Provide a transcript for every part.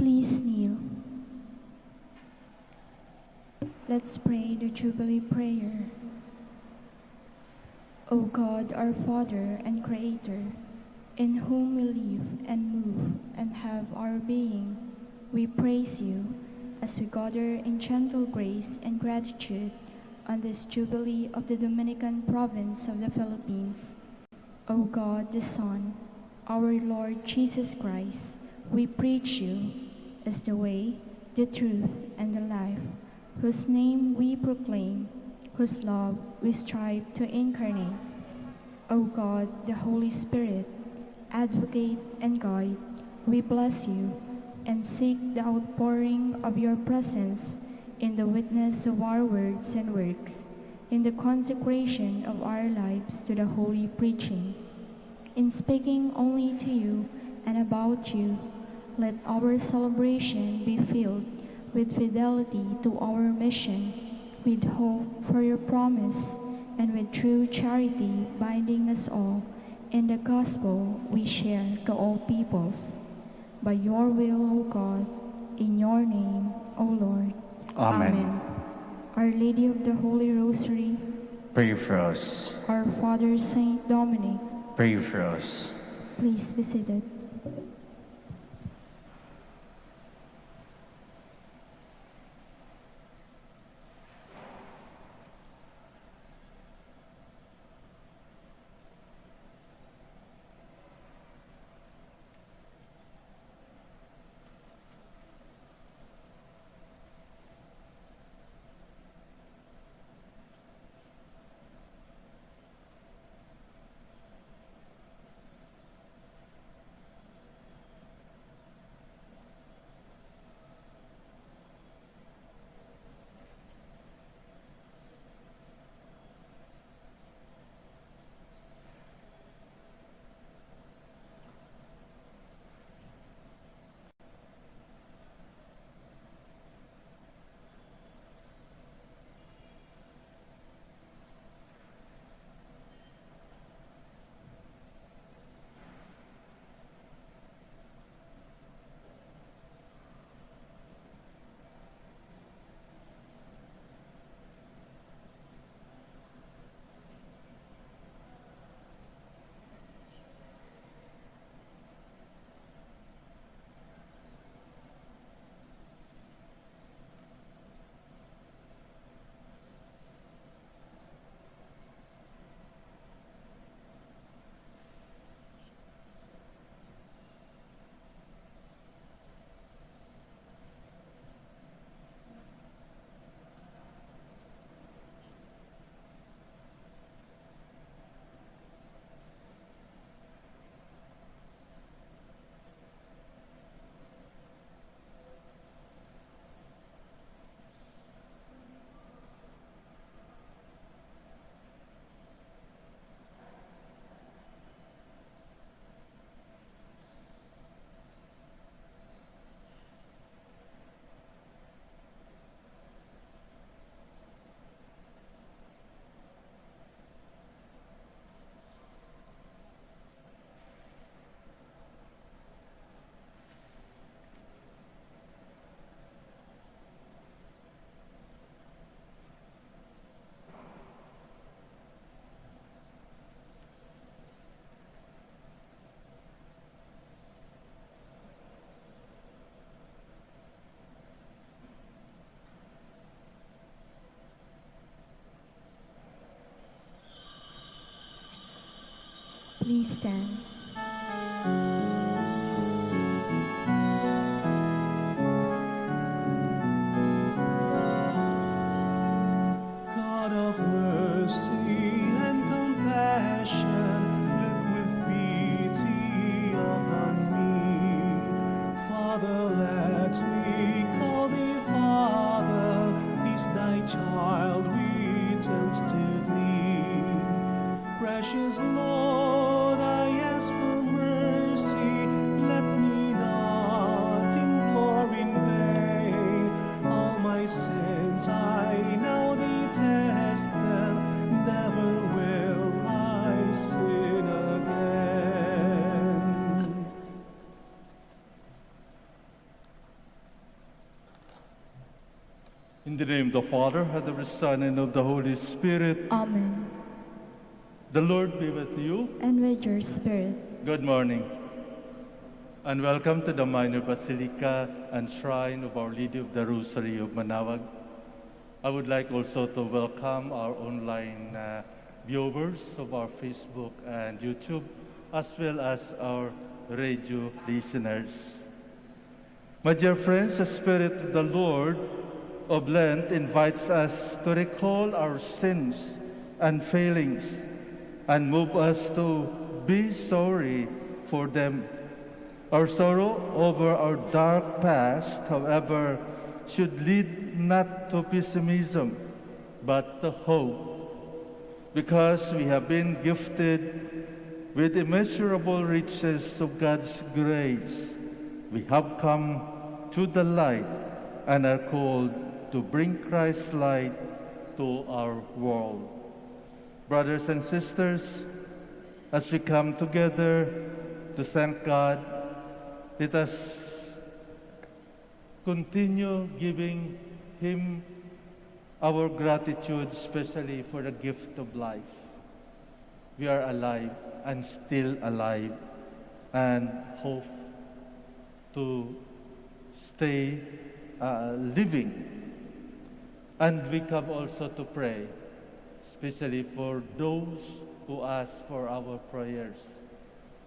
Please kneel. Let's pray the Jubilee Prayer. O God, our Father and Creator, in whom we live and move and have our being, we praise you as we gather in gentle grace and gratitude on this Jubilee of the Dominican Province of the Philippines. O God, the Son, our Lord Jesus Christ, we preach you as the way, the truth, and the life, whose name we proclaim, whose love we strive to incarnate. O God, the Holy Spirit, advocate and guide, we bless you and seek the outpouring of your presence in the witness of our words and works, in the consecration of our lives to the holy preaching. In speaking only to you and about you, let our celebration be filled with fidelity to our mission, with hope for your promise, and with true charity binding us all in the gospel we share to all peoples. By your will, O God, in your name, O Lord. Amen. Our Lady of the Holy Rosary, Pray for us. our Father Saint Dominic, Pray for us. please be seated. Please stand. God of mercy and compassion, look with pity upon me. Father, let me call thee Father, this thy child returns to thee. Precious Lord, I ask for mercy. In the name of the Father, and of the Son, and of the Holy Spirit. Amen. The Lord be with you. And with your spirit. Good morning, and welcome to the Minor Basilica and Shrine of Our Lady of the Rosary of Manaoag. I would like also to welcome our online viewers of our Facebook and YouTube, as well as our radio listeners. My dear friends, the Spirit of the Lord of Lent invites us to recall our sins and failings and move us to be sorry for them. Our sorrow over our dark past, however, should lead not to pessimism, but to hope, because we have been gifted with immeasurable riches of God's grace. We have come to the light and are called to bring Christ's light to our world. Brothers and sisters, as we come together to thank God, let us continue giving Him our gratitude, especially for the gift of life. We are alive and still alive, and hope to stay living. And we come also to pray, especially for those who ask for our prayers,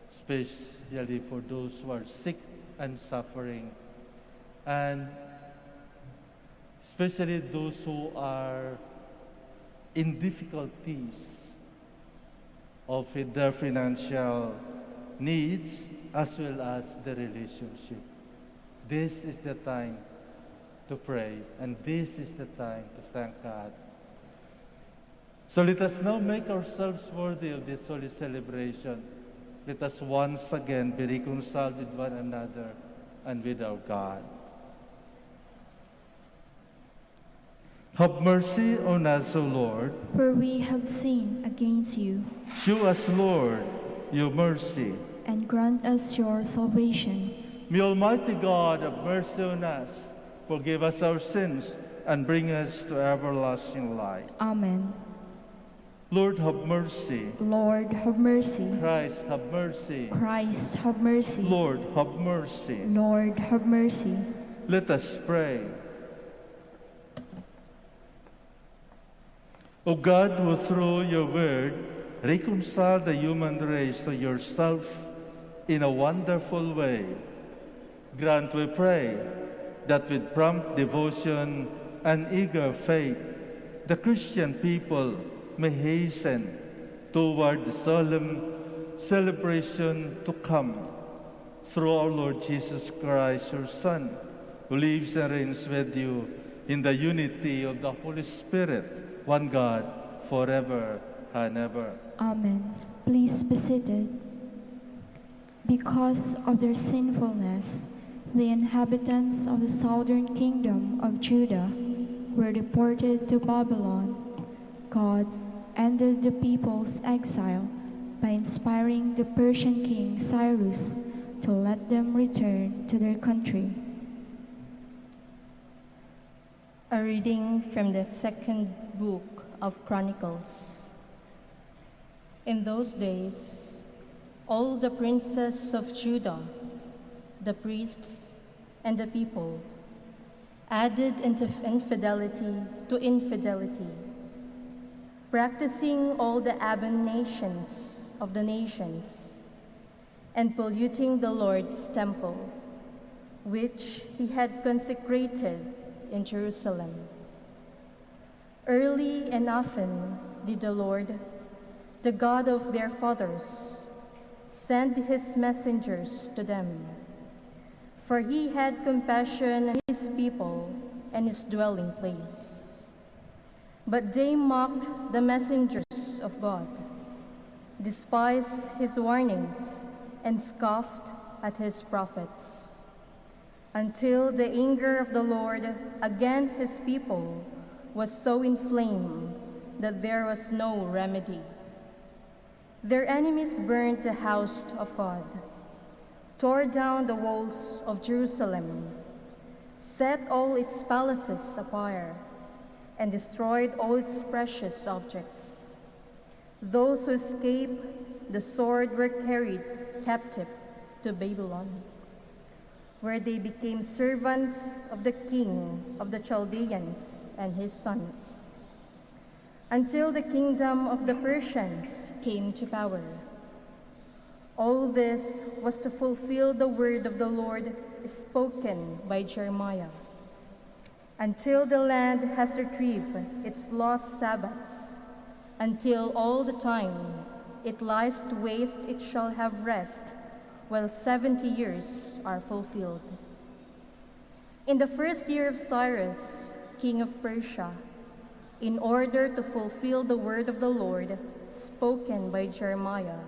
especially for those who are sick and suffering, and especially those who are in difficulties of their financial needs as well as the relationship. This is the time to pray, and this is the time to thank God. So let us now make ourselves worthy of this holy celebration. Let us once again be reconciled with one another and with our God. Have mercy on us, O Lord. For we have sinned against you. Show us, Lord, your mercy. And grant us your salvation. May Almighty God have mercy on us, forgive us our sins, and bring us to everlasting life. Amen. Lord, have mercy. Lord, have mercy. Christ, have mercy. Christ, have mercy. Lord, have mercy. Lord, have mercy. Let us pray. O God, who through your word reconciled the human race to yourself in a wonderful way, grant, we pray, that with prompt devotion and eager faith, the Christian people may hasten toward the solemn celebration to come, through our Lord Jesus Christ, your Son, who lives and reigns with you in the unity of the Holy Spirit, one God, forever and ever. Amen. Please be seated. Because of their sinfulness, the inhabitants of the southern kingdom of Judah were deported to Babylon. God ended the people's exile by inspiring the Persian king Cyrus to let them return to their country. A reading from the second book of Chronicles. In those days, all the princes of Judah, the priests, and the people added infidelity to infidelity, practicing all the abominations of the nations, and polluting the Lord's temple, which he had consecrated in Jerusalem. Early and often did the Lord, the God of their fathers, send his messengers to them, for he had compassion on his people and his dwelling place. But they mocked the messengers of God, despised his warnings, and scoffed at his prophets, until the anger of the Lord against his people was so inflamed that there was no remedy. Their enemies burned the house of God, tore down the walls of Jerusalem, set all its palaces afire, and destroyed all its precious objects. Those who escaped the sword were carried captive to Babylon, where they became servants of the king of the Chaldeans and his sons, until the kingdom of the Persians came to power. All this was to fulfill the word of the Lord spoken by Jeremiah. Until the land has retrieved its lost Sabbaths, until all the time it lies waste, it shall have rest, while 70 years are fulfilled. In the first year of Cyrus, king of Persia, in order to fulfill the word of the Lord spoken by Jeremiah,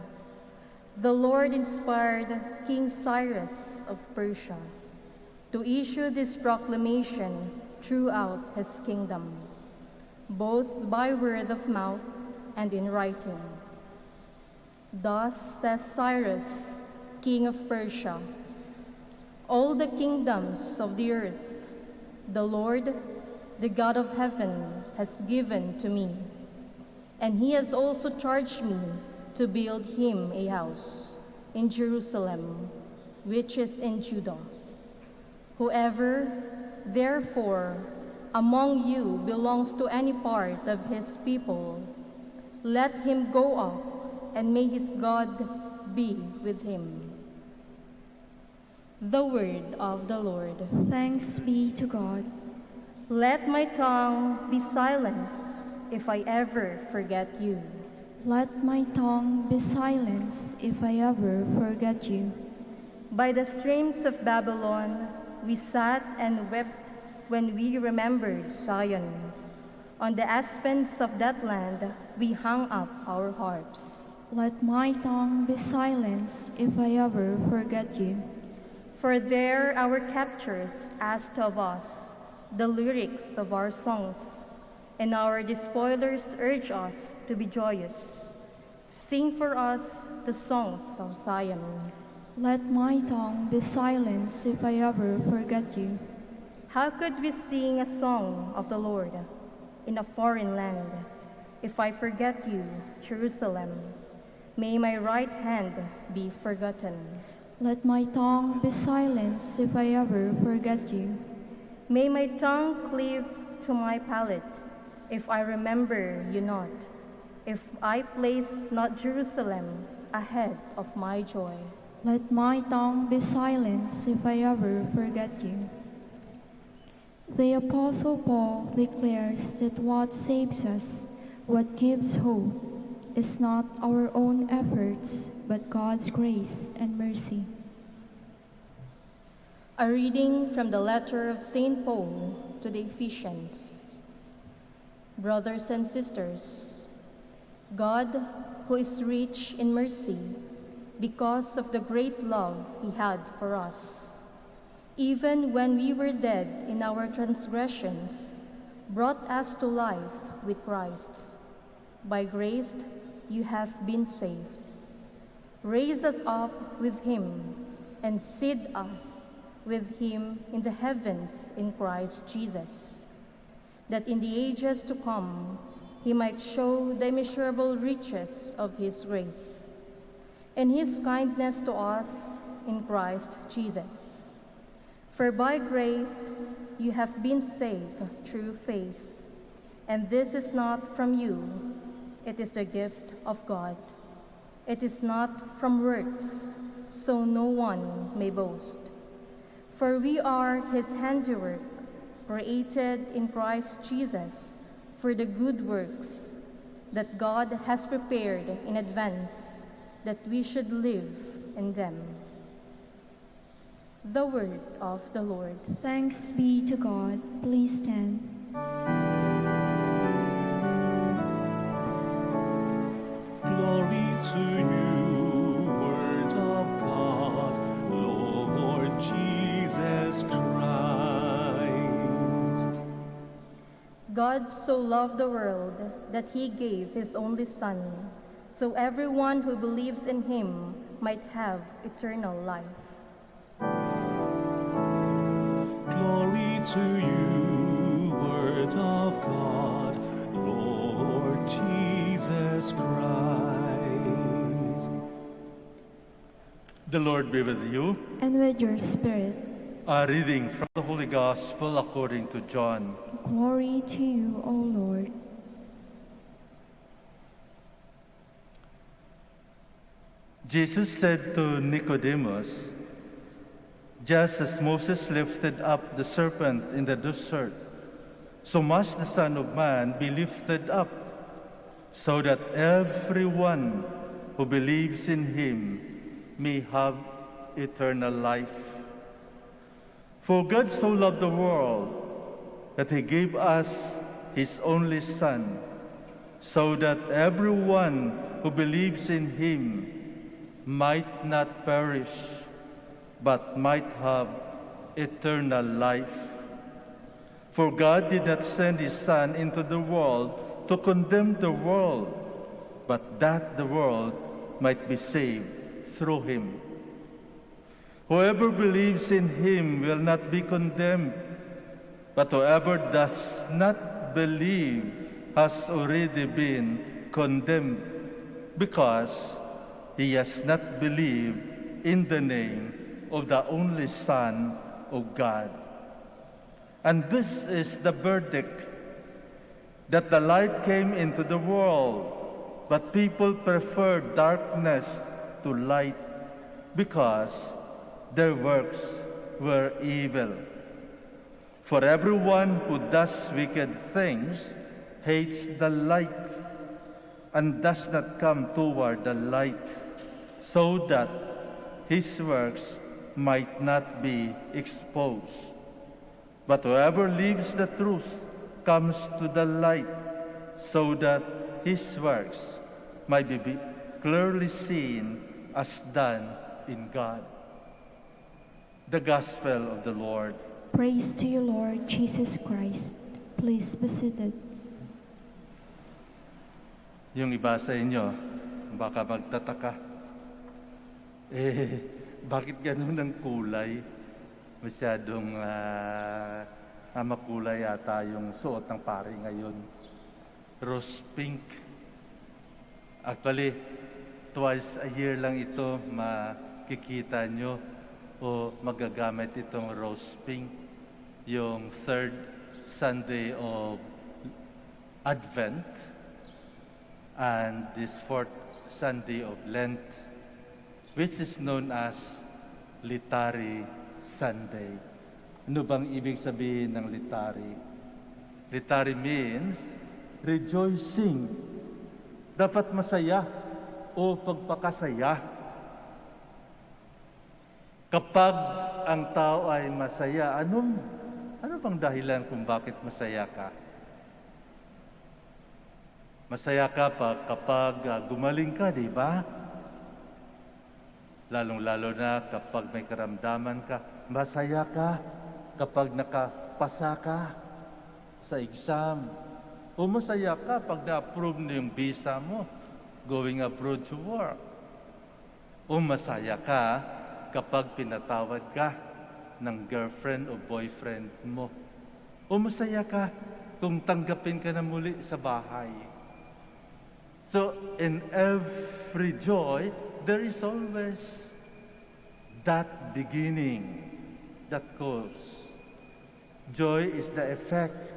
the Lord inspired King Cyrus of Persia to issue this proclamation throughout his kingdom, both by word of mouth and in writing. Thus says Cyrus, king of Persia, all the kingdoms of the earth, the Lord, the God of heaven, has given to me, and he has also charged me to build him a house in Jerusalem, which is in Judah. Whoever, therefore, among you belongs to any part of his people, let him go up, and may his God be with him. The word of the Lord. Thanks be to God. Let my tongue be silenced if I ever forget you. Let my tongue be silenced if I ever forget you. By the streams of Babylon, we sat and wept when we remembered Zion. On the aspens of that land, we hung up our harps. Let my tongue be silenced if I ever forget you. For there our captors asked of us the lyrics of our songs, and our despoilers urge us to be joyous. Sing for us the songs of Zion. Let my tongue be silenced if I ever forget you. How could we sing a song of the Lord in a foreign land if I forget you, Jerusalem? May my right hand be forgotten. Let my tongue be silenced if I ever forget you. May my tongue cleave to my palate if I remember you not, if I place not Jerusalem ahead of my joy. Let my tongue be silenced if I ever forget you. The Apostle Paul declares that what saves us, what gives hope, is not our own efforts, but God's grace and mercy. A reading from the letter of St. Paul to the Ephesians. Brothers and sisters, God, who is rich in mercy, because of the great love he had for us, even when we were dead in our transgressions, brought us to life with Christ. By grace you have been saved. Raise us up with him and seat us with him in the heavens in Christ Jesus, that in the ages to come he might show the immeasurable riches of his grace and his kindness to us in Christ Jesus. For by grace you have been saved through faith, and this is not from you, it is the gift of God. It is not from works, so no one may boast. For we are his handiwork, created in Christ Jesus for the good works that God has prepared in advance that we should live in them. The word of the Lord. Thanks be to God. Please stand. Glory to you, Word of God, Lord Jesus Christ. God so loved the world that he gave his only Son, so everyone who believes in him might have eternal life. Glory to you, Word of God, Lord Jesus Christ. The Lord be with you. And with your spirit, A reading from the Holy Gospel according to John. glory to you, O Lord. Jesus said to Nicodemus, "Just as Moses lifted up the serpent in the desert, so must the Son of Man be lifted up, so that everyone who believes in him may have eternal life. For God so loved the world that he gave us his only Son, so that everyone who believes in him might not perish, but might have eternal life. For God did not send his Son into the world to condemn the world, but that the world might be saved through him. Whoever believes in him will not be condemned, but whoever does not believe has already been condemned, because he has not believed in the name of the only Son of God. And this is the verdict, that the light came into the world, but people preferred darkness to light, because their works were evil. For everyone who does wicked things hates the light and does not come toward the light, so that his works might not be exposed. But whoever lives the truth comes to the light, so that his works might be clearly seen as done in God." The Gospel of the Lord. Praise to you, Lord Jesus Christ. Please be seated. Yung iba sa inyo, baka magtataka, bakit ganun ang kulay? Masyadong makulay yata yung suot ng pari ngayon. Rose pink. Actually, twice a year lang ito makikita nyo o magagamit itong rose pink, yung third Sunday of Advent and this fourth Sunday of Lent, which is known as Litari Sunday. Ano bang ibig sabihin ng Litari? Litari means rejoicing. Dapat masaya o pagpakasaya. Kapag ang tao ay masaya, ano bang dahilan kung bakit masaya ka? Masaya ka kapag gumaling ka, di ba? Lalong-lalo na kapag may karamdaman ka. Masaya ka kapag nakapasa ka sa exam. O masaya ka pag na-approve na yung visa mo, going abroad to work. O masaya ka kapag pinatawad ka ng girlfriend o boyfriend mo. O masaya ka kung tanggapin ka na muli sa bahay. So, in every joy, there is always that beginning, that cause. Joy is the effect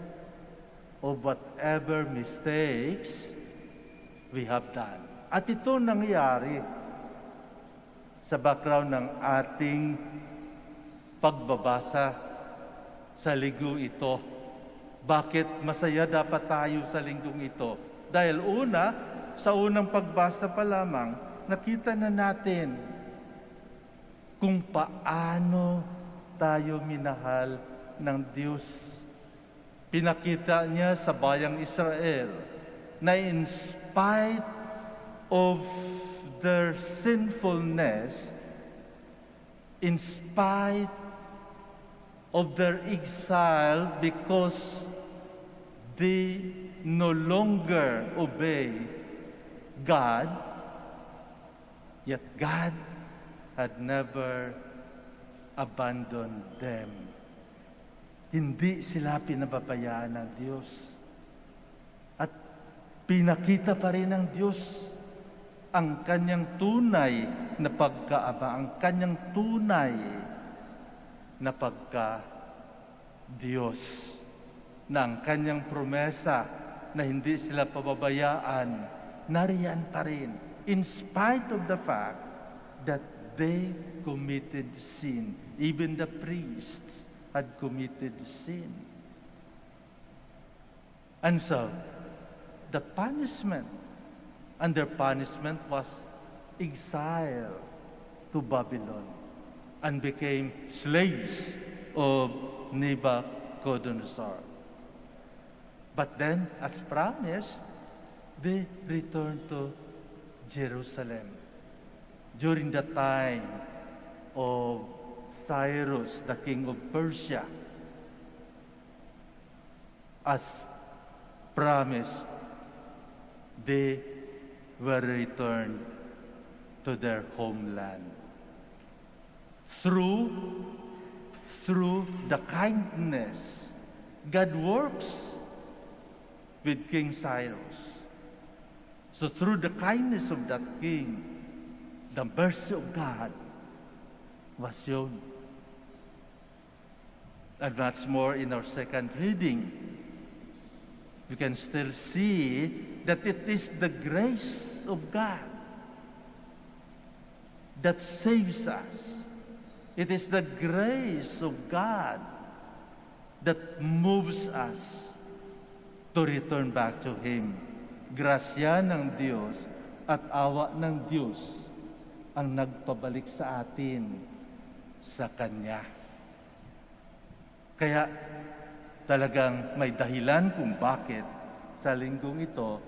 of whatever mistakes we have done. At ito nangyari sa background ng ating pagbabasa sa linggo ito. Bakit masaya dapat tayo sa linggong ito? Dahil sa unang pagbasa pa lamang, nakita na natin kung paano tayo minahal ng Diyos. Pinakita niya sa bayang Israel na in spite of their sinfulness, in spite of their exile, because they no longer obey God, yet God had never abandoned them. Hindi sila pinababayaan ng Diyos. At pinakita pa rin ng Diyos ang kanyang tunay na pagkaama, ang kanyang tunay na pagka-Diyos, na ang kanyang promesa na hindi sila pababayaan, nariyan pa rin, in spite of the fact that they committed sin. Even the priests had committed sin. And so, the punishment, and their punishment was exile to Babylon and became slaves of Nebuchadnezzar. But then, as promised, they returned to Jerusalem during the time of Cyrus, the king of Persia. As promised, they were returned to their homeland. Through the kindness God works with King Cyrus. So through the kindness of that king, the mercy of God was shown. And much more in our second reading, you can still see that it is the grace of God that saves us. It is the grace of God that moves us to return back to Him. Grasya ng Diyos at awa ng Diyos ang nagpabalik sa atin sa Kanya. Kaya talagang may dahilan kung bakit sa linggong ito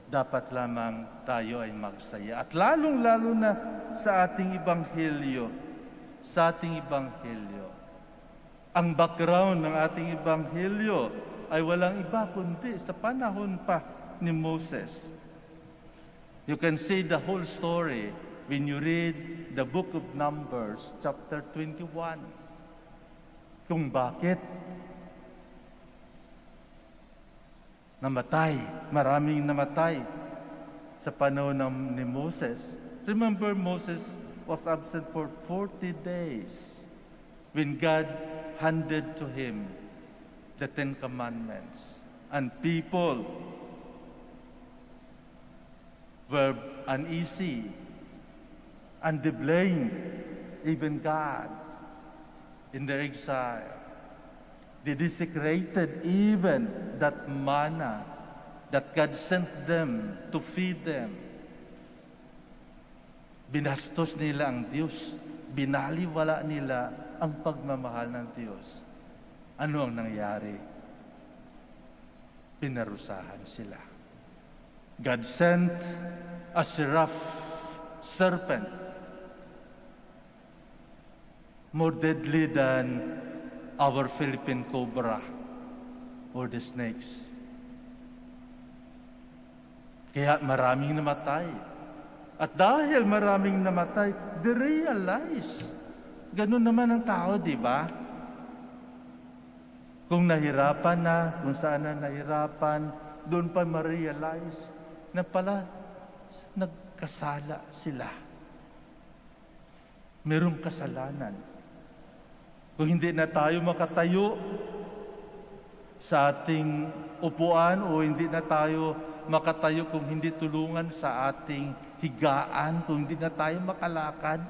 dapat lamang tayo ay magsaya. At lalong-lalo na sa ating Ebanghelyo, ang background ng ating Ebanghelyo ay walang iba kundi sa panahon pa ni Moses. You can see the whole story when you read the book of Numbers, chapter 21. Kung bakit maraming namatay sa panahon ni Moses. Remember, Moses was absent for 40 days when God handed to him the 10 Commandments. And people were uneasy and they blamed even God in their exile. They desecrated even that manna that God sent them to feed them. Binastos nila ang Diyos. Binaliwala nila ang pagmamahal ng Diyos. Ano ang nangyari? Pinarusahan sila. God sent a serpent, more deadly than our Philippine cobra or the snakes. Kaya maraming namatay. At dahil maraming namatay, they realize. Ganun naman ang tao, di ba? Kung nahirapan na, kung saan na nahirapan, doon pa ma-realize na pala nagkasala sila. Merong kasalanan. Kung hindi na tayo makatayo sa ating upuan o hindi na tayo makatayo kung hindi tulungan sa ating higaan, kung hindi na tayo makalakad,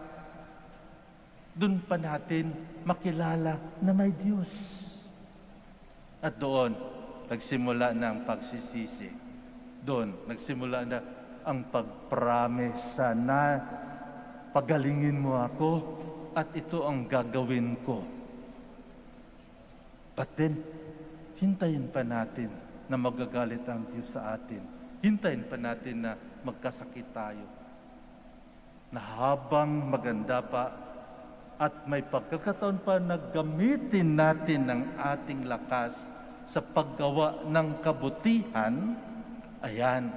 doon pa natin makilala na may Diyos. At doon, nagsimula na ang pagsisisi. Doon, nagsimula na ang pagpromesa na pagalingin mo ako at ito ang gagawin ko. But then, hintayin pa natin na magagalit ang Diyos sa atin. Hintayin pa natin na magkasakit tayo. Na habang maganda pa at may pagkakataon pa na gamitin natin ang ating lakas sa paggawa ng kabutihan, ayan,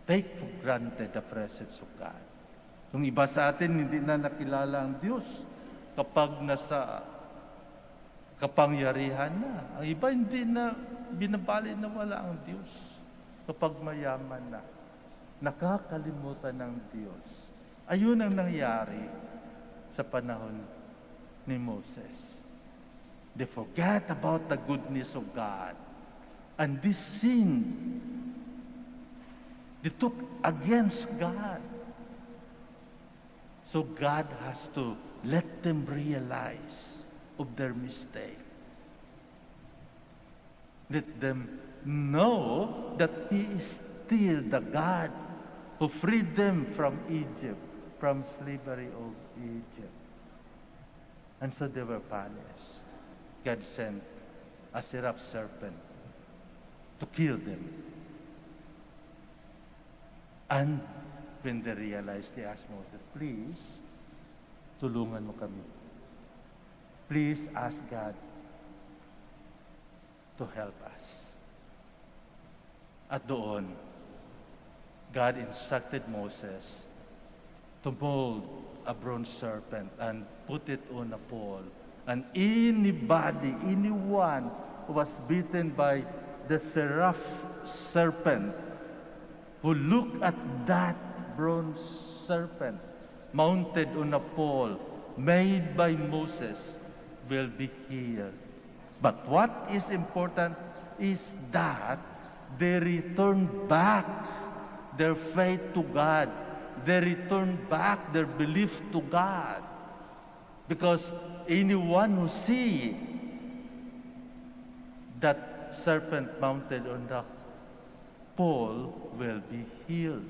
take for granted the presence of God. Yung iba sa atin, hindi na nakilala ang Diyos kapag nasa kapangyarihan na. Ang iba hindi na binabali na wala ang Diyos. Kapag mayaman na, nakakalimutan ng Diyos. Ayun ang nangyari sa panahon ni Moses. They forget about the goodness of God. And this sin, they took against God. So God has to let them realize of their mistake. Let them know that He is still the God who freed them from Egypt, from slavery of Egypt. And so they were punished. God sent a seraph serpent to kill them. And when they realized, they asked Moses, please, tulungan mo kami. Please ask God to help us. At doon, God instructed Moses to mold a bronze serpent and put it on a pole. And anybody, anyone who was bitten by the seraph serpent, who looked at that bronze serpent mounted on a pole made by Moses, will be healed. But what is important is that they return back their faith to God. They return back their belief to God. Because anyone who see that serpent mounted on the pole will be healed.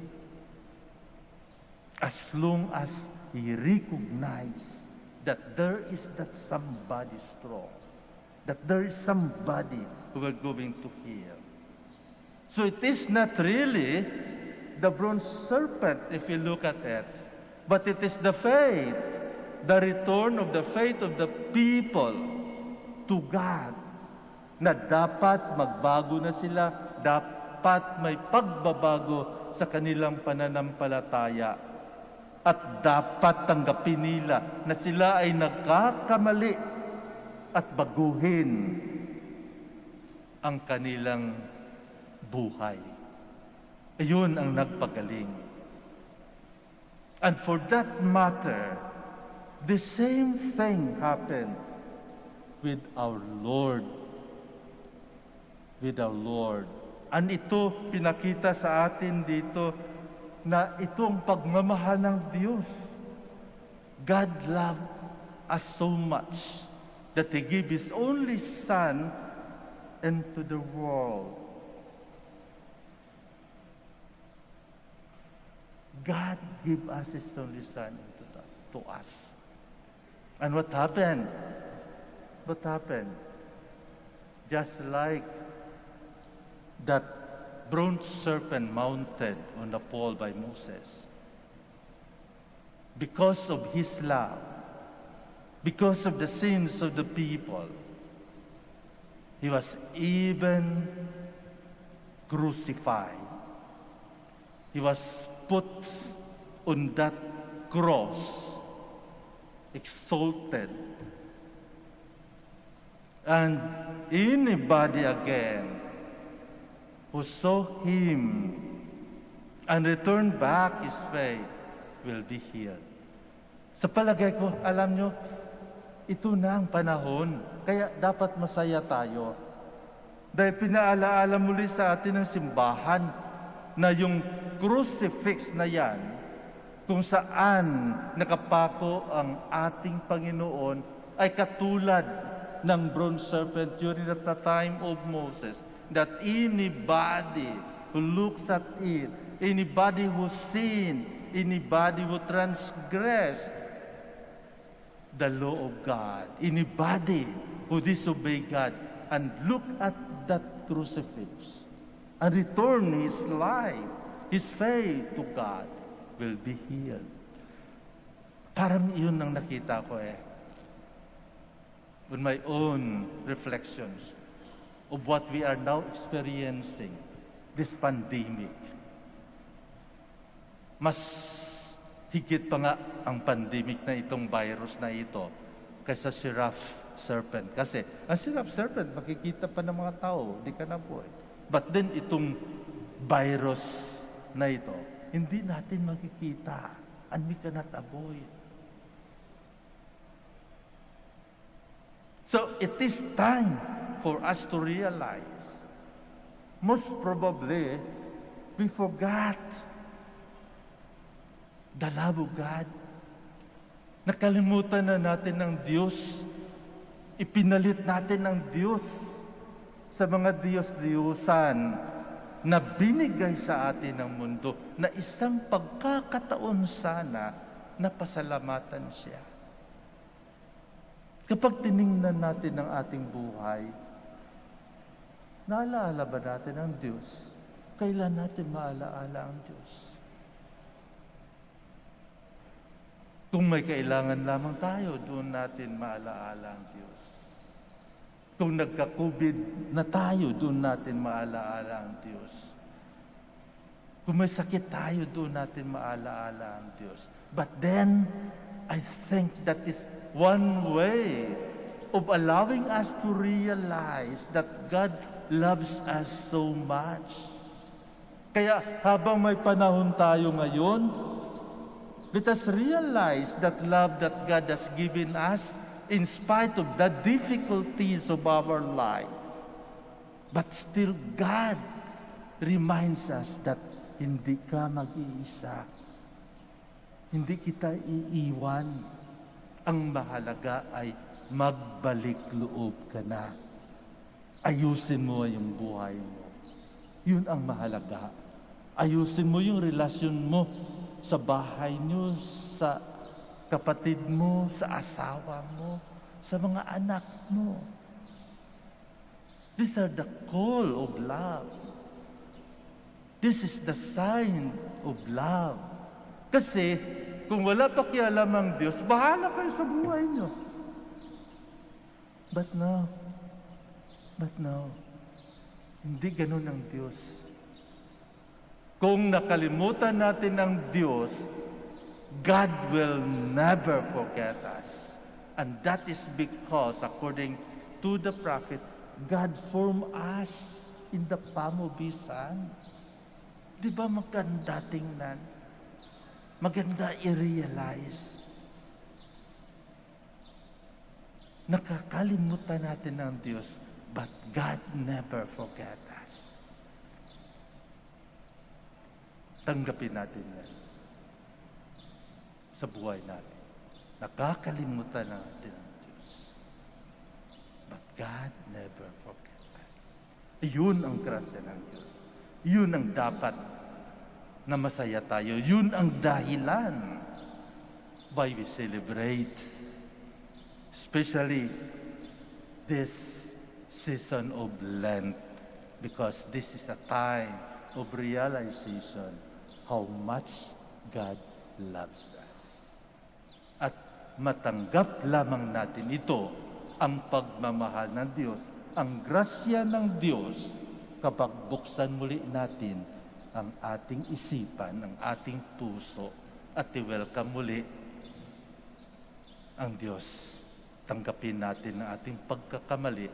As long as he recognizes that there is that somebody strong, that there is somebody who are going to heal. So it is not really the bronze serpent, if you look at it, but it is the faith, the return of the faith of the people to God, na dapat magbago na sila, dapat may pagbabago sa kanilang pananampalataya, at dapat tanggapin nila na sila ay nagkakamali at baguhin ang kanilang buhay. Ayun ang nagpagaling. And for that matter, the same thing happened with our Lord. With our Lord. And ito pinakita sa atin dito na itong pagmamahal ng Diyos. God loved us so much that He gave His only Son into the world. God gave us His only Son to us. And what happened? What happened? Just like that bronze serpent mounted on the pole by Moses, because of His love, because of the sins of the people, He was even crucified. He was put on that cross, exalted. And anybody again who saw Him and returned back his faith will be healed. Sa palagay ko, alam nyo, ito na ang panahon. Kaya dapat masaya tayo. Dahil pinaalaala muli sa atin ng simbahan na yung crucifix na yan, kung saan nakapako ang ating Panginoon, ay katulad ng bronze serpent during the time of Moses, that anybody who looks at it, anybody who sin, anybody who transgress the law of God, anybody who disobey God and look at that crucifix and return his life, his faith to God, will be healed. Parang yun ang nakita ko with my own reflections of what we are now experiencing, this pandemic. Mas higit pa nga ang pandemic na itong virus na ito kaysa seraph serpent. Kasi ang sin of serpent, makikita pa ng mga tao, di ka nabuhay. But then itong virus na ito, hindi natin makikita. And we cannot avoid. So it is time for us to realize, most probably, we forgot the love of God. Nakalimutan na natin ng Diyos. Ipinalit natin ng Diyos sa mga Diyos-Diyusan na binigay sa atin ng mundo na isang pagkakataon sana na pasalamatan siya. Kapag tiningnan natin ang ating buhay, naalaala ba natin ang Diyos? Kailan natin maalaala ang Diyos? Kung may kailangan lamang tayo, doon natin maalaala ang Diyos. Kung nagka-COVID na tayo, doon natin maalaala ang Diyos. Kung may sakit tayo, doon natin maalaala ang Diyos. But then, I think that is one way of allowing us to realize that God loves us so much. Kaya habang may panahon tayo ngayon, let us realize that love that God has given us in spite of the difficulties of our life. But still, God reminds us that hindi ka mag-iisa. Hindi kita iiwan. Ang mahalaga ay magbalik loob ka na. Ayusin mo yung buhay mo. Yun ang mahalaga. Ayusin mo yung relasyon mo sa bahay nyo, sa kapatid mo, sa asawa mo, sa mga anak mo. These are the call of love. This is the sign of love. Kasi, kung wala pakialam ang Diyos, bahala kayo sa buhay nyo. But no, hindi ganun ang Diyos. Kung nakalimutan natin ang Diyos, God will never forget us. And that is because, according to the prophet, God formed us in the palm of His hand. Di ba maganda tingnan? Maganda i-realize. Nakakalimutan natin ang Diyos, but God never forget us. Tanggapin natin yan sa buhay natin. Nakakalimutan natin ang Diyos. But God never forget us. Yun ang grasya ng Diyos. Yun ang dapat na masaya tayo. Yun ang dahilan why we celebrate, especially this season of Lent, because this is a time of realization how much God loves us. At matanggap lamang natin ito, ang pagmamahal ng Diyos, ang grasya ng Diyos, kapag buksan muli natin ang ating isipan, ang ating puso, at i-welcome muli ang Diyos. Tanggapin natin ang ating pagkakamali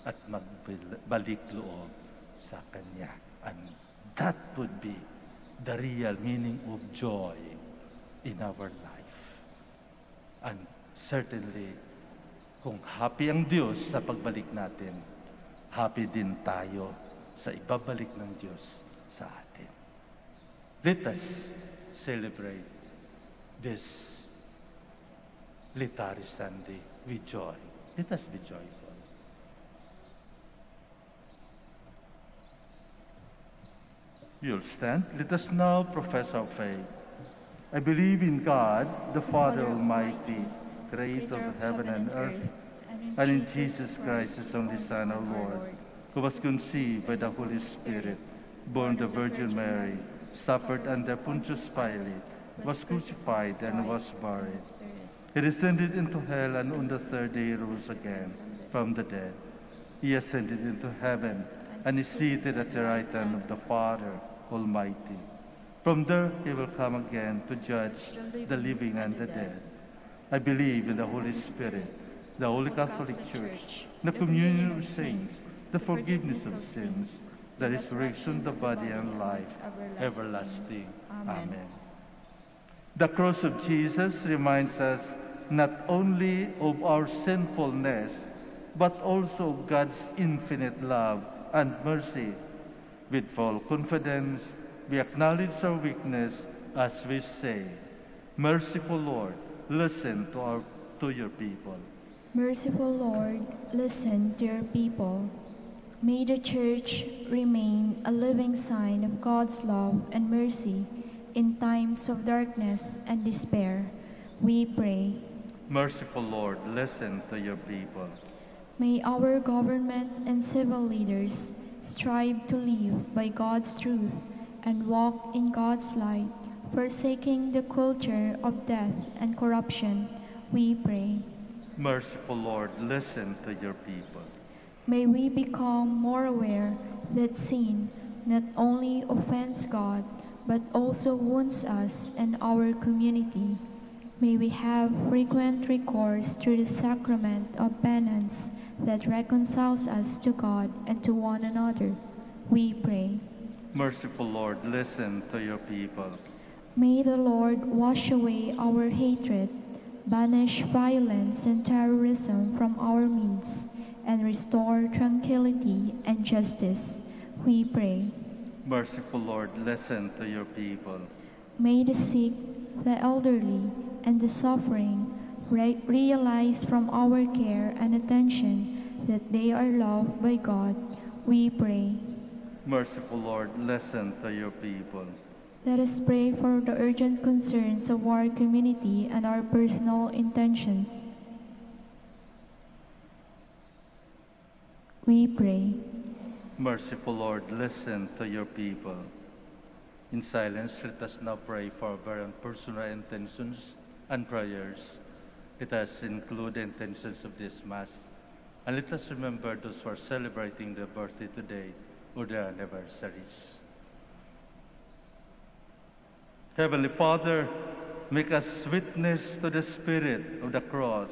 at magbalik loob sa Kanya. And that would be the real meaning of joy in our life. And certainly, kung happy ang Diyos sa pagbalik natin, happy din tayo sa ibabalik ng Diyos sa atin. Let us celebrate this Litany Sunday with joy. Let us be joyful. You'll stand. Let us now profess our faith. I believe in God, the Father Almighty, creator of heaven and earth, and in Jesus Christ, His only Son, our Lord, who was conceived by the Holy Spirit, born of the Virgin Mary, suffered under Pontius Pilate, was crucified and was buried. He descended into hell, and on the third day rose again from the dead. He ascended into heaven, and is seated at the right hand of the Father Almighty. From there He will come again to judge the living and the dead. I believe in the Holy Spirit, the Holy Catholic Church, the communion of saints, the forgiveness of sins, the resurrection of the body and life everlasting. Amen. The cross of Jesus reminds us not only of our sinfulness, but also of God's infinite love and mercy. With full confidence, we acknowledge our weakness as we say, "Merciful Lord, listen to your people." Merciful Lord, listen to your people. May the Church remain a living sign of God's love and mercy in times of darkness and despair. We pray. Merciful Lord, listen to your people. May our government and civil leaders strive to live by God's truth and walk in God's light, forsaking the culture of death and corruption. We pray. Merciful Lord, listen to your people. May we become more aware that sin not only offends God, but also wounds us and our community. May we have frequent recourse through the sacrament of penance that reconciles us to God and to one another. We pray. Merciful Lord, listen to your people. May the Lord wash away our hatred, banish violence and terrorism from our midst, and restore tranquility and justice. We pray. Merciful Lord, listen to your people. May the sick, the elderly, and the suffering realize from our care and attention that they are loved by God. We pray. Merciful Lord, listen to your people. Let us pray for the urgent concerns of our community and our personal intentions. We pray. Merciful Lord, listen to your people. In silence, let us now pray for our very own personal intentions and prayers. Let us include the intentions of this Mass, and let us remember those who are celebrating their birthday today or their anniversaries. Heavenly Father, make us witness to the Spirit of the cross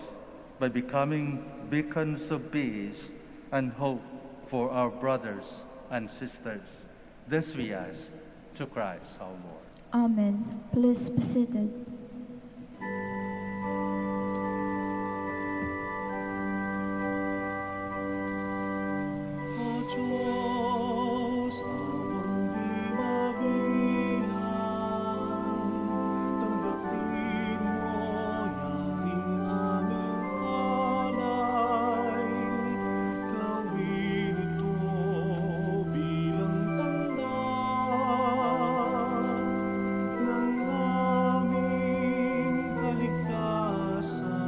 by becoming beacons of peace and hope for our brothers and sisters. This we ask through Christ our Lord. Amen. Please be seated. Diyos, amang di mabilang, tanggapin mo yaning aming alay. Gawin ito bilang tanda ng aming kaligtasan.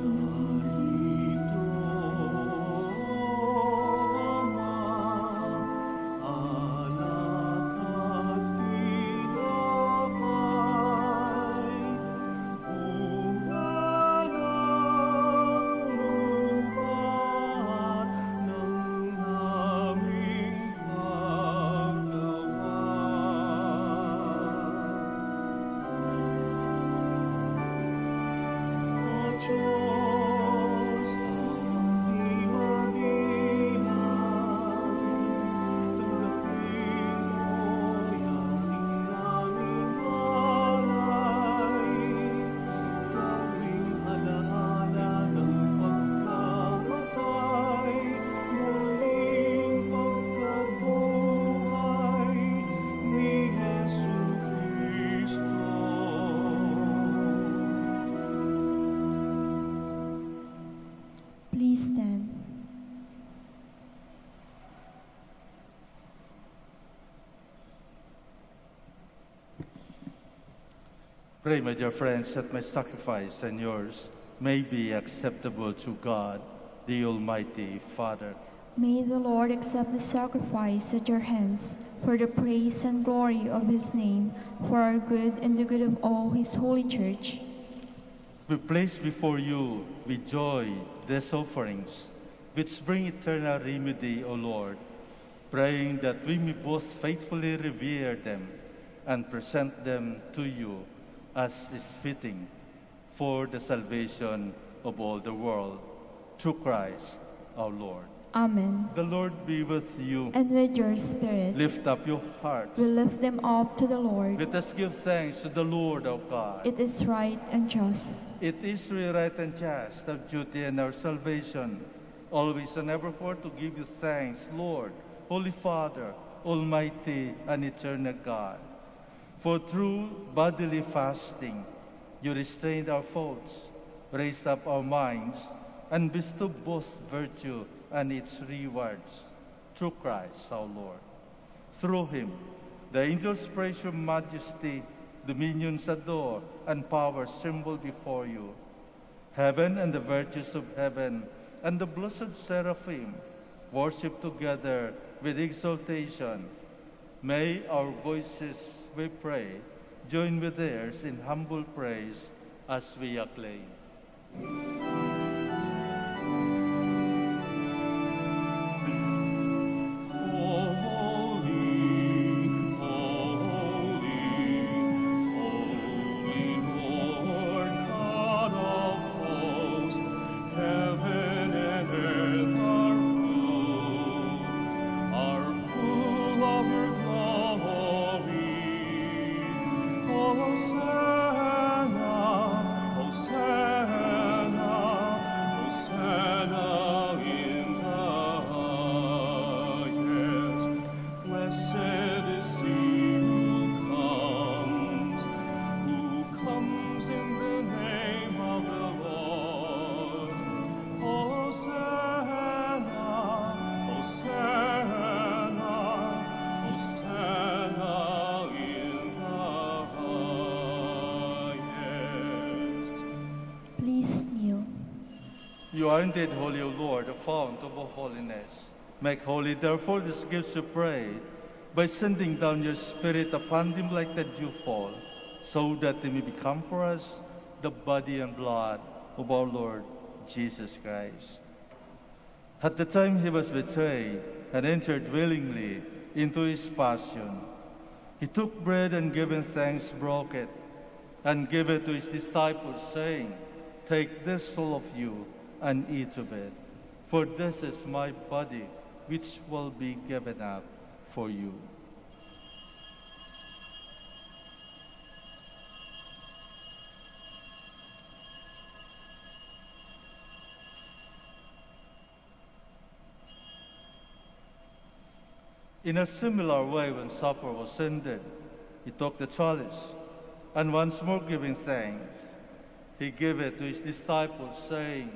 Narito, Ama, alak at tinapay, bunga ng lupa ng aming paggawa. O Diyos, amang di mabilang, tanggapin mo yaning aming alay. Gawing alaala ng pagkamatay, muling pagkabuhay ni Jesucristo. Please stand. Pray, my dear friends, that my sacrifice and yours may be acceptable to God, the Almighty Father. May the Lord accept the sacrifice at your hands for the praise and glory of his name, for our good and the good of all his holy church. We place before you with joy these offerings, which bring eternal remedy, O Lord, praying that we may both faithfully revere them and present them to you as is fitting, for the salvation of all the world. Through Christ our Lord. Amen. The Lord be with you. And with your spirit, Lift up your hearts. we lift them up to the Lord. Let us give thanks to the Lord our God. It is right and just. It is really right and just, our duty and our salvation, always and evermore to give you thanks, Lord, Holy Father, Almighty and eternal God. For through bodily fasting, you restrained our faults, raised up our minds, and bestowed both virtue and its rewards, through Christ our Lord. Through him, the angels praise your majesty, dominions adore, and powers tremble before you. Heaven and the virtues of heaven and the blessed seraphim worship together with exaltation. May our voices, we pray, join with theirs in humble praise as we acclaim. Please kneel. You are indeed holy, O Lord, the fount of all holiness. Make holy, therefore, these gifts, we pray, by sending down your Spirit upon them like the dewfall, so that they may become for us the body and blood of our Lord Jesus Christ. At the time he was betrayed and entered willingly into his passion, he took bread and giving thanks, broke it, and gave it to his disciples, saying, "Take this, all of you, and eat of it, for this is my body, which will be given up for you." In a similar way, when supper was ended, he took the chalice, and once more giving thanks, he gave it to his disciples, saying,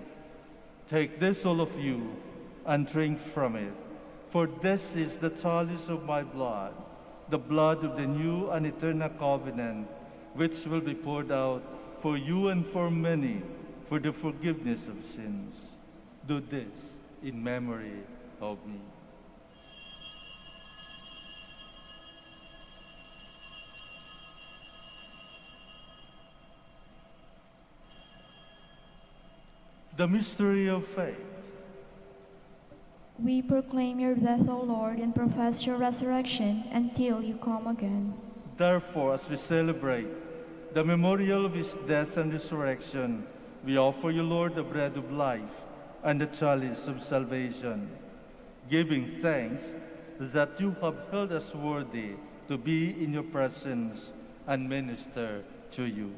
"Take this, all of you, and drink from it, for this is the chalice of my blood, the blood of the new and eternal covenant, which will be poured out for you and for many for the forgiveness of sins. Do this in memory of me." The mystery of faith. We proclaim your death, O Lord, and profess your resurrection until you come again. Therefore, as we celebrate the memorial of his death and resurrection, we offer you, Lord, the bread of life and the chalice of salvation, giving thanks that you have held us worthy to be in your presence and minister to you.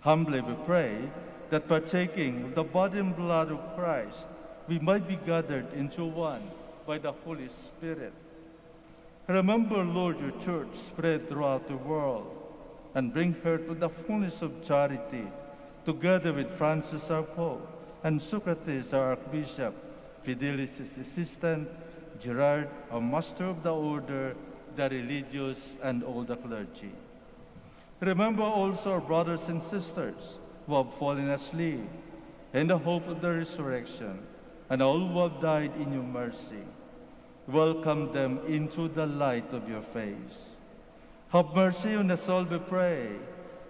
Humbly we pray that partaking of the body and blood of Christ, we might be gathered into one by the Holy Spirit. Remember, Lord, your church spread throughout the world, and bring her to the fullness of charity, together with Francis our Pope, and Socrates our Archbishop, Fidelis his assistant, Gerard our Master of the Order, the religious, and all the clergy. Remember also our brothers and sisters who have fallen asleep in the hope of the resurrection, and all who have died in your mercy. Welcome them into the light of your face. Have mercy on us all, we pray,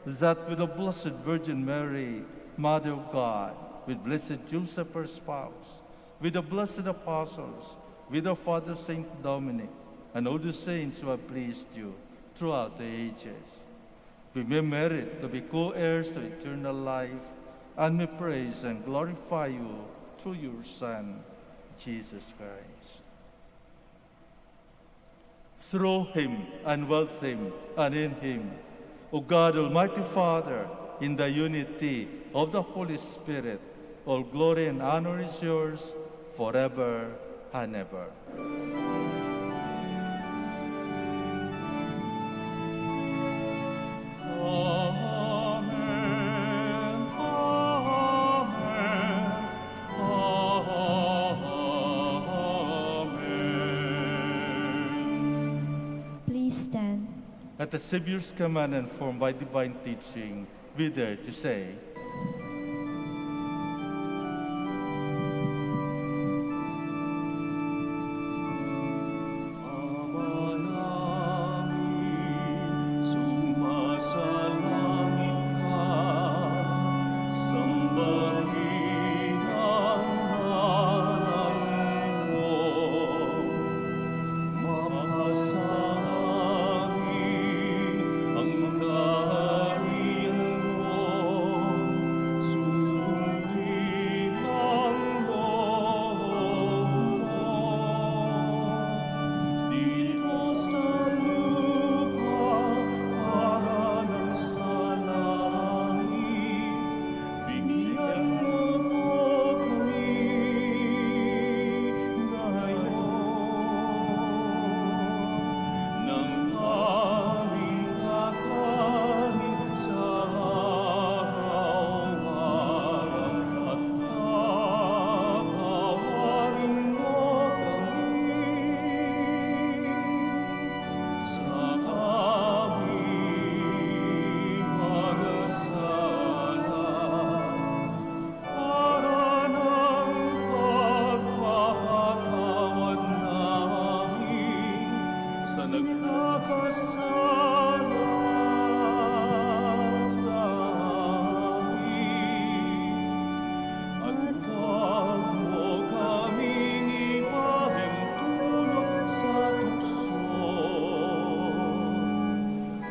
that with the Blessed Virgin Mary, Mother of God, with Blessed Joseph, her spouse, with the blessed apostles, with our Father Saint Dominic, and all the saints who have pleased you throughout the ages, We may merit to be co-heirs to eternal life, and may praise and glorify you through your Son, Jesus Christ. Through him, and with him, and in him, O God, Almighty Father, in the unity of the Holy Spirit, all glory and honor is yours forever and ever. Amen. Amen. Amen. Please stand. At the Savior's command and formed by divine teaching, we dare to say, Ama namin, sumasalangit ka, sambahin ang ngalan mo. Mapasa amin ang kaharian mo, sundin ang loob mo. Dito sa lupa, para ng sa langit, bigyan mo po kami ngayon ng aming kakanin sa araw-araw, at patawarin mo kami sa aming mga sala, para ng pagpapatawad namin sa nagkakasala sa amin. At huwag mo kaming ipahintulot sa tukso,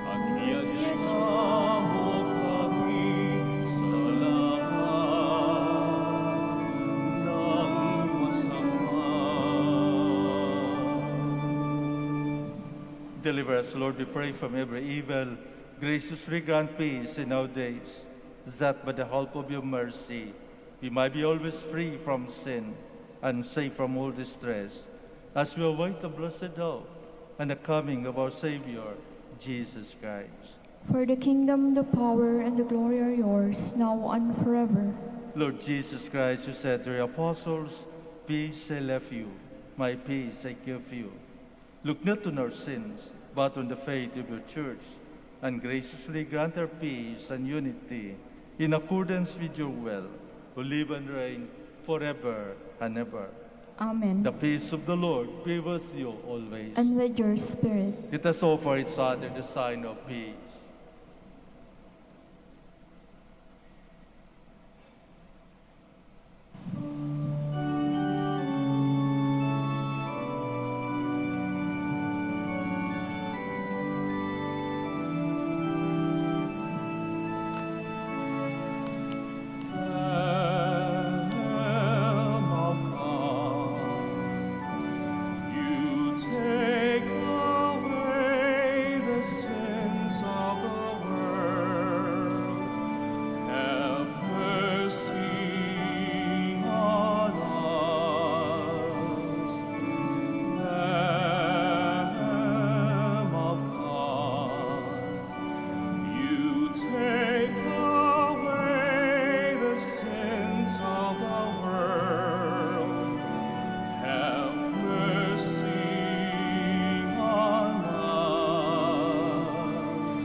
at iadya mo kami sa lahat ng masama. deliver us, Lord, we pray, from every evil. Graciously grant peace in our days, that by the help of your mercy, we might be always free from sin and safe from all distress, as we await the blessed hope and the coming of our Savior, Jesus Christ. For the kingdom, the power, and the glory are yours, now and forever. Lord Jesus Christ, you said to your apostles, peace I left you, my peace I give you. Look not on our sins, but on the faith of your church, and graciously grant her peace and unity in accordance with your will, who live and reign forever and ever. Amen. The peace of the Lord be with you always. And with your spirit. Let us offer each other the sign of peace. Lamb of God, you take away the sins of the world. Have mercy on us. Lamb of God, you take away the sins of the world. Have mercy on us.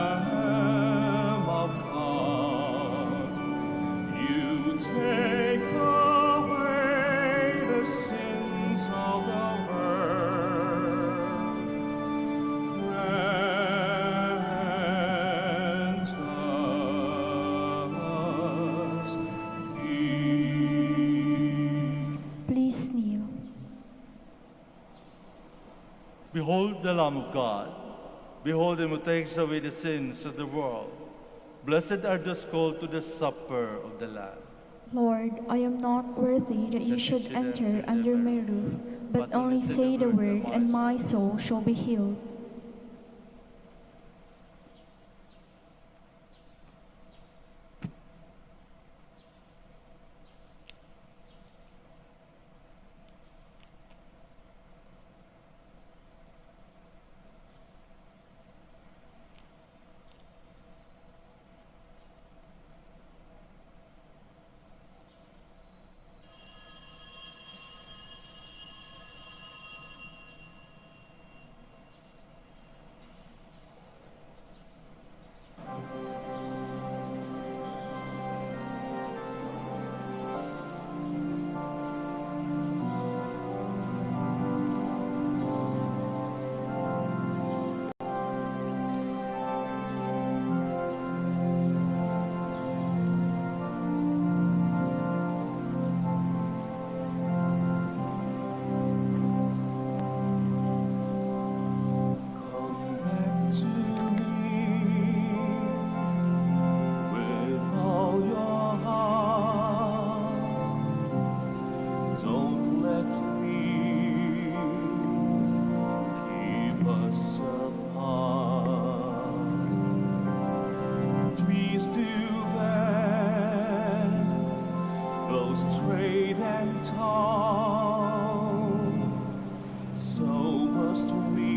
Lamb of God, you take away the sins of the world. Grant us peace. Please kneel. Behold the Lamb of God. Behold him who takes away the sins of the world. Blessed are those called to the supper of the Lamb. Lord, I am not worthy that you should enter under my roof, but only say the word, and my soul shall be healed. Come back to me with all your heart. Don't let fear keep us apart. Trees do bend, those straight and tall. So must we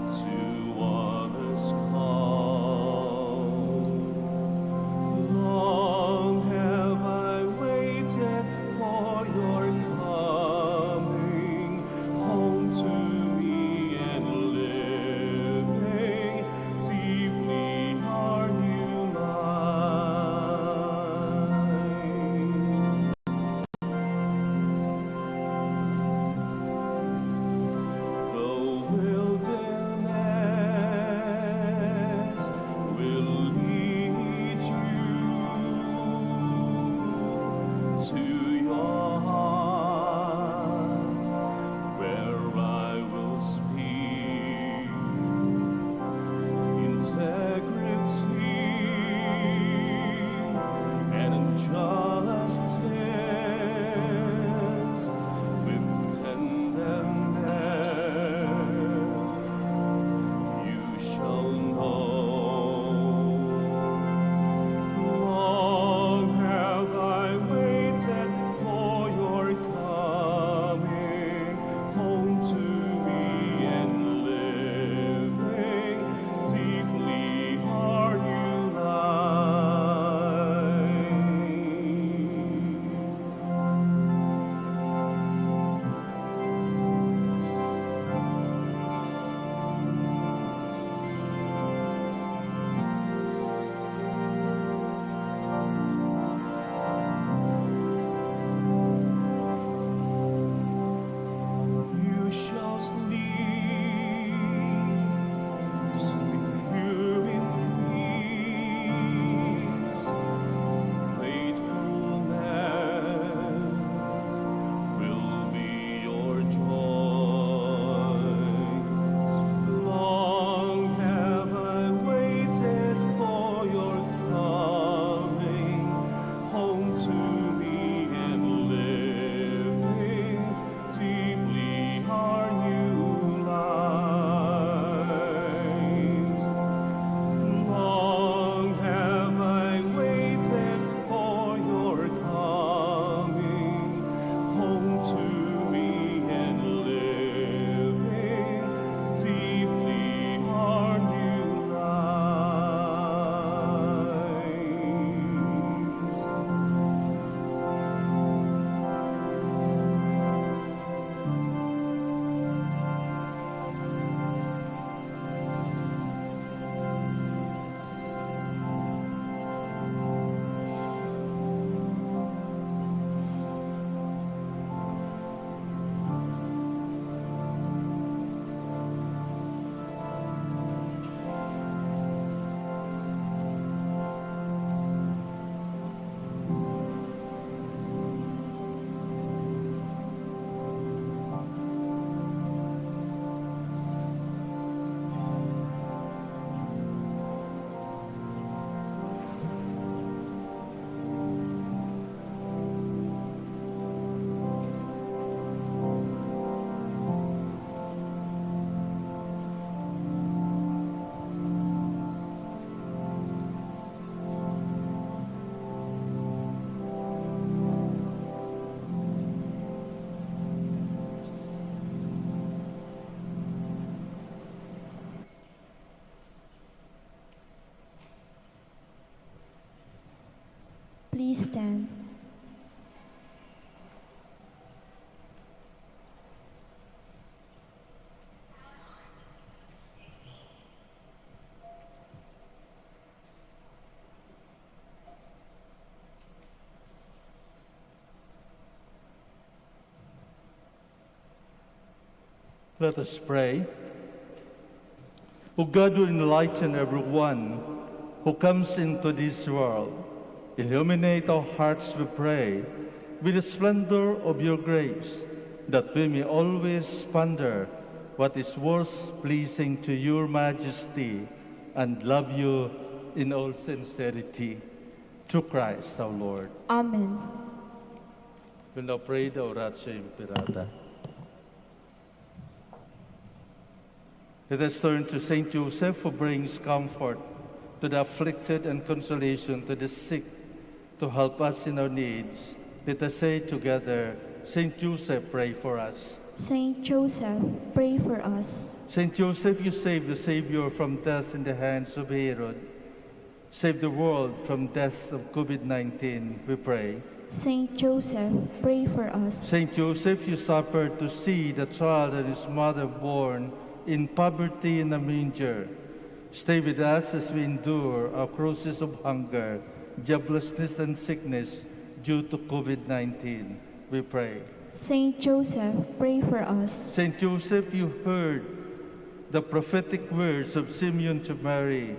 to others call. Long have I waited for your coming home to me, and living deeply our new life. Please stand. Let us pray. O God, will enlighten everyone who comes into this world. Illuminate our hearts, we pray, with the splendor of your grace, that we may always ponder what is worth pleasing to your majesty and love you in all sincerity. Through Christ our Lord. Amen. We'll now pray the Oratio Imperata. Let us turn to Saint Joseph, who brings comfort to the afflicted and consolation to the sick, to help us in our needs. Let us say together, Saint Joseph, pray for us. Saint Joseph, pray for us. Saint Joseph, you saved the Savior from death in the hands of Herod. Save the world from death of COVID-19, we pray. Saint Joseph, pray for us. Saint Joseph, you suffered to see the child and his mother born in poverty in a manger. Stay with us as we endure our crosses of hunger, joblessness, and sickness due to COVID-19. We pray. Saint Joseph, pray for us. Saint Joseph, you heard the prophetic words of Simeon to Mary,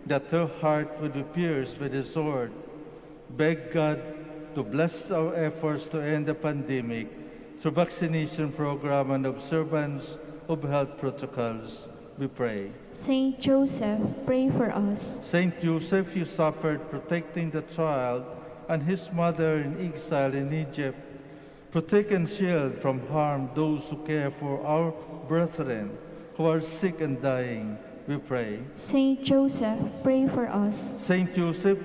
that her heart would be pierced with a sword. Beg God to bless our efforts to end the pandemic through vaccination program and observance of health protocols, we pray. Saint Joseph, pray for us. Saint Joseph, you suffered protecting the child and his mother in exile in Egypt. Protect and shield from harm those who care for our brethren who are sick and dying, we pray. Saint Joseph, pray for us. Saint Joseph,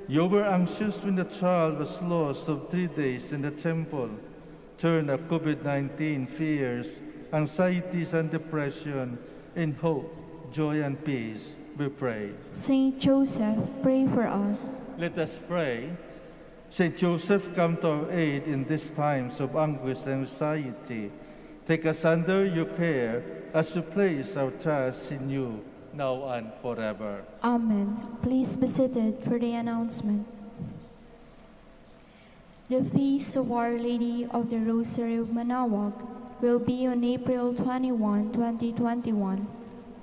you were anxious when the child was lost of 3 days in the temple. Turn our COVID-19 fears, anxieties, and depression in hope, joy, and peace, we pray. Saint Joseph, pray for us. Let us pray. Saint Joseph, come to our aid in these times of anguish and anxiety. Take us under your care as we place our trust in you, now and forever. Amen. Please be seated for the announcement. The Feast of Our Lady of the Rosary of Manaoag will be on April 21, 2021.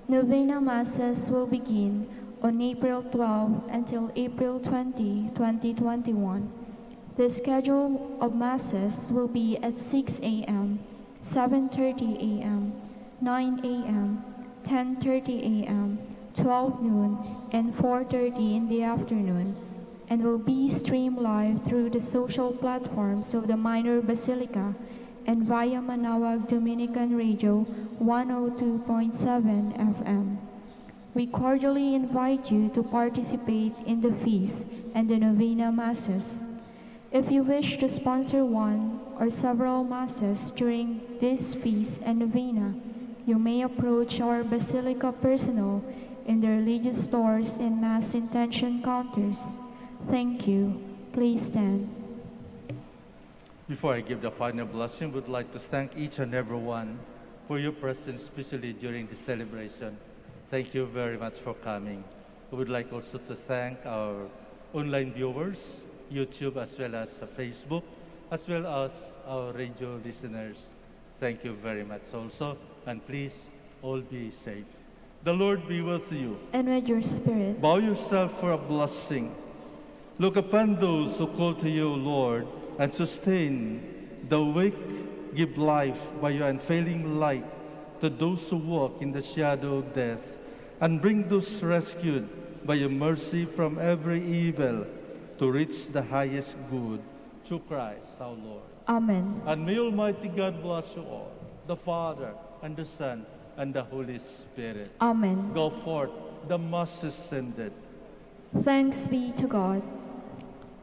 Novena Masses will begin on April 12 until April 20, 2021. The schedule of Masses will be at 6 a.m., 7:30 a.m., 9 a.m., 10:30 a.m., 12 noon, and 4:30 in the afternoon, and will be streamed live through the social platforms of the Minor Basilica and via Manaoag Dominican Radio 102.7 FM. We cordially invite you to participate in the feast and the Novena Masses. If you wish to sponsor one or several Masses during this feast and Novena, you may approach our Basilica personnel in the religious stores and Mass intention counters. Thank you. Please stand. Before I give the final blessing, I would like to thank each and every one for your presence, especially during the celebration. Thank you very much for coming. I would like also to thank our online viewers, YouTube as well as Facebook, as well as our radio listeners. Thank you very much also, and please all be safe. The Lord be with you. And with your spirit. Bow yourself for a blessing. Look upon those who call to you, Lord, and sustain the weak. Give life by your unfailing light to those who walk in the shadow of death, and bring those rescued by your mercy from every evil to reach the highest good. Through Christ our Lord. Amen. And may Almighty God bless you all, the Father, and the Son, and the Holy Spirit. Amen. Go forth, the Mass is ended. Thanks be to God.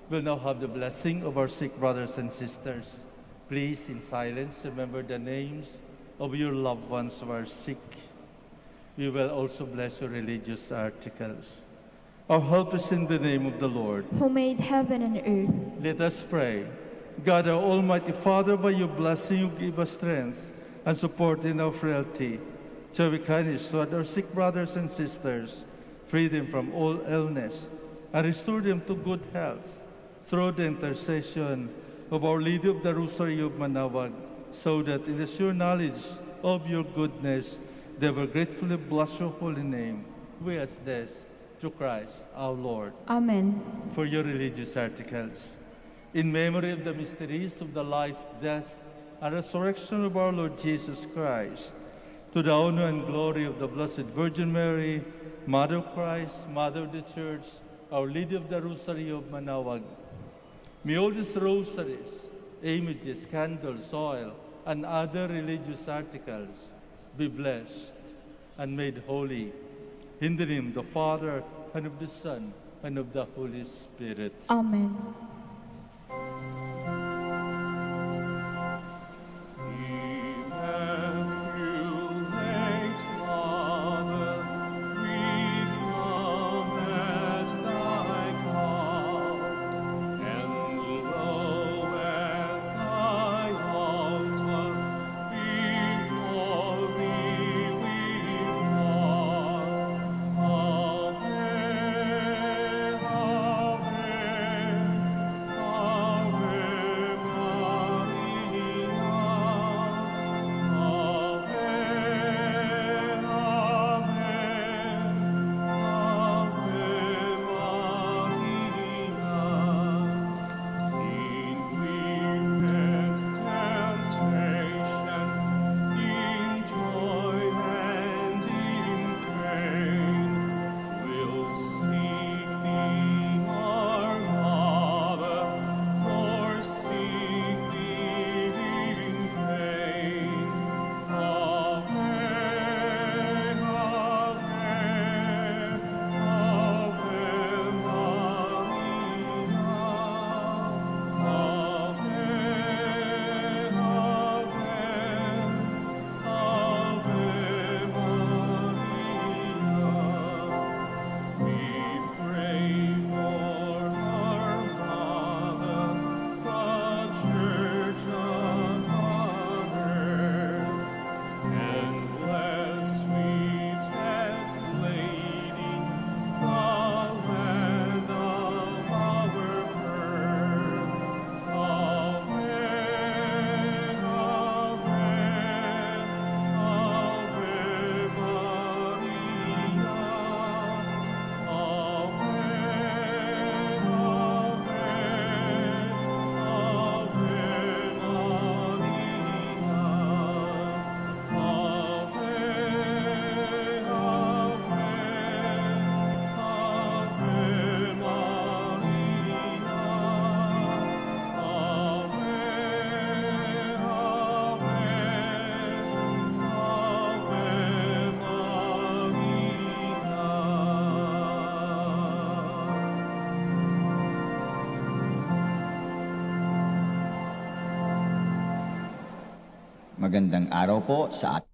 We'll now have the blessing of our sick brothers and sisters. Please, in silence, remember the names of your loved ones who are sick. We will also bless your religious articles. Our help is in the name of the Lord. who made heaven and earth. Let us pray. God, our Almighty Father, by your blessing you give us strength and support in our frailty. Show kindness toward our sick brothers and sisters, free them from all illness, and restore them to good health through the intercession of Our Lady of the Rosary of Manaoag, so that in the sure knowledge of your goodness, they will gratefully bless your holy name. We ask this through Christ our Lord. Amen. For your religious articles. In memory of the mysteries of the life, death, and resurrection of our Lord Jesus Christ, to the honor and glory of the Blessed Virgin Mary, Mother of Christ, Mother of the Church, Our Lady of the Rosary of Manaoag. May all these rosaries, images, candles, oil, and other religious articles be blessed and made holy. In the name of the Father, and of the Son, and of the Holy Spirit. Amen. Immaculate Mother, we come at thy call, and low at thy altar, before thee we fall. Ave, Magandang araw po sa ating